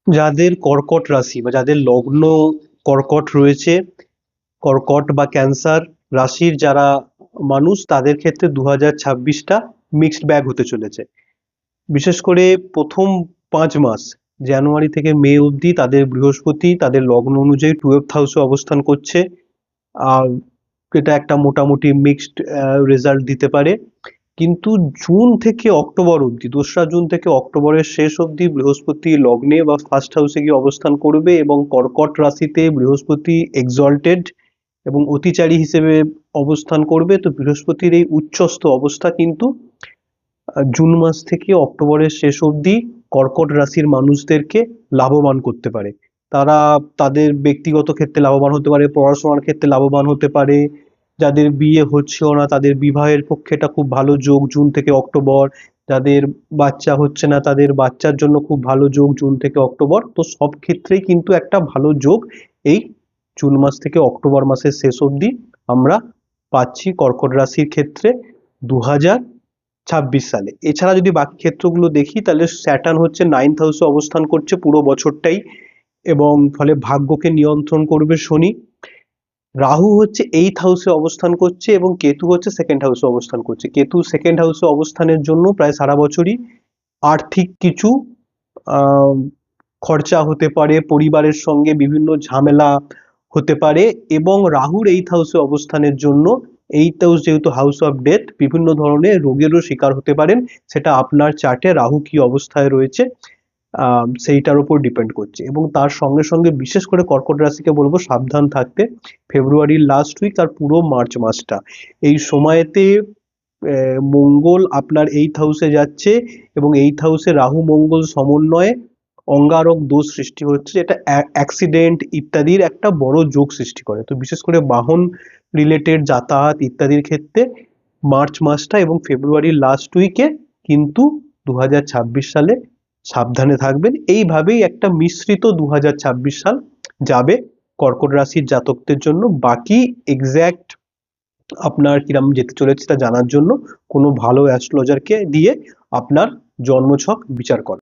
যাদের কর্কট রাশি বা যাদের লগ্ন কর্কট রয়েছে, কর্কট বা ক্যান্সার রাশির যারা মানুষ, তাদের ক্ষেত্রে 2026টা মিক্সড ব্যাগ হতে চলেছে। বিশেষ করে প্রথম 5 মাস, জানুয়ারি থেকে মে অবধি, তাদের বৃহস্পতি তাদের লগ্ন অনুযায়ী 12th হাউসে অবস্থান করছে। আর এটা একটা মোটামুটি মিক্সড রেজাল্ট দিতে পারে। কিন্তু জুন থেকে অক্টোবর অবধি, 2রা জুন থেকে অক্টোবরের শেষ অবধি বৃহস্পতি লগ্নে বা ফার্স্ট হাউসে গিয়ে অবস্থান করবে, এবং কর্কট রাশিতে বৃহস্পতি এক্সল্টেড এবং অতিচারী হিসেবে অবস্থান করবে। তো বৃহস্পতির এই উচ্চস্থ অবস্থা কিন্তু জুন মাস থেকে অক্টোবরের শেষ অবধি কর্কট রাশির মানুষদেরকে লাভবান করতে পারে। তারা তাদের ব্যক্তিগত ক্ষেত্রে লাভবান হতে পারে, পড়াশোনার ক্ষেত্রে লাভবান হতে পারে। যাদের বিয়ে হচ্ছেও না, তাদের বিবাহের পক্ষে এটা খুব ভালো যোগ জুন থেকে অক্টোবর। যাদের বাচ্চা হচ্ছে না, তাদের বাচ্চার জন্য খুব ভালো যোগ জুন থেকে অক্টোবর। তো সব ক্ষেত্রেই কিন্তু একটা ভালো যোগ এই জুন মাস থেকে অক্টোবর মাসের শেষ অবধি আমরা পাচ্ছি কর্কট রাশির ক্ষেত্রে 2026 সালে। এছাড়া যদি বাকি ক্ষেত্রগুলো দেখি, তাহলে স্যাটার্ন হচ্ছে 9th হাউসে অবস্থান করছে পুরো বছরটাই, এবং ফলে ভাগ্যকে নিয়ন্ত্রণ করবে শনি। রাহু হচ্ছে 8th হাউসে অবস্থান করছে, এবং কেতু হচ্ছে 2nd হাউসে অবস্থান করছে। কেতু 2nd হাউসে অবস্থানের জন্য প্রায় সারা বছরই আর্থিক কিছু আহ খরচা হতে পারে, পরিবারের সঙ্গে বিভিন্ন ঝামেলা হতে পারে। এবং রাহুর 8th হাউসে অবস্থানের জন্য, 8th হাউস যেহেতু হাউস অফ ডেথ, বিভিন্ন ধরনের রোগেরও শিকার হতে পারেন। সেটা আপনার চার্টে রাহু কি অবস্থায় রয়েছে সেইটার উপর ডিপেন্ড করছে। এবং তার সঙ্গে সঙ্গে বিশেষ করে কর্কট রাশিকে বলবো সাবধান থাকতে। ফেব্রুয়ারির লাস্ট উইক আর পুরো মার্চ মাসটা, এই সময়তে মঙ্গল আপনার 8th হাউসে যাচ্ছে, এবং 8th হাউসে রাহু মঙ্গল সমন্বয়ে অঙ্গারক দোষ সৃষ্টি হচ্ছে, যেটা অ্যাক্সিডেন্ট ইত্যাদির একটা বড় যোগ সৃষ্টি করে। তো বিশেষ করে বাহন রিলেটেড যাতায়াত ইত্যাদির ক্ষেত্রে মার্চ মাসটা এবং ফেব্রুয়ারির লাস্ট উইকে কিন্তু 2026 সালে সাবধানে থাকবেন। এইভাবেই একটা মিশ্রিত 2026 সাল যাবে কর্কট রাশির জাতকদের জন্য। বাকি এক্স্যাক্ট আপনার কিরম যেতে চলেছে তা জানার জন্য কোনো ভালো অ্যাস্ট্রোলজারকে দিয়ে আপনার জন্মছক বিচার করা।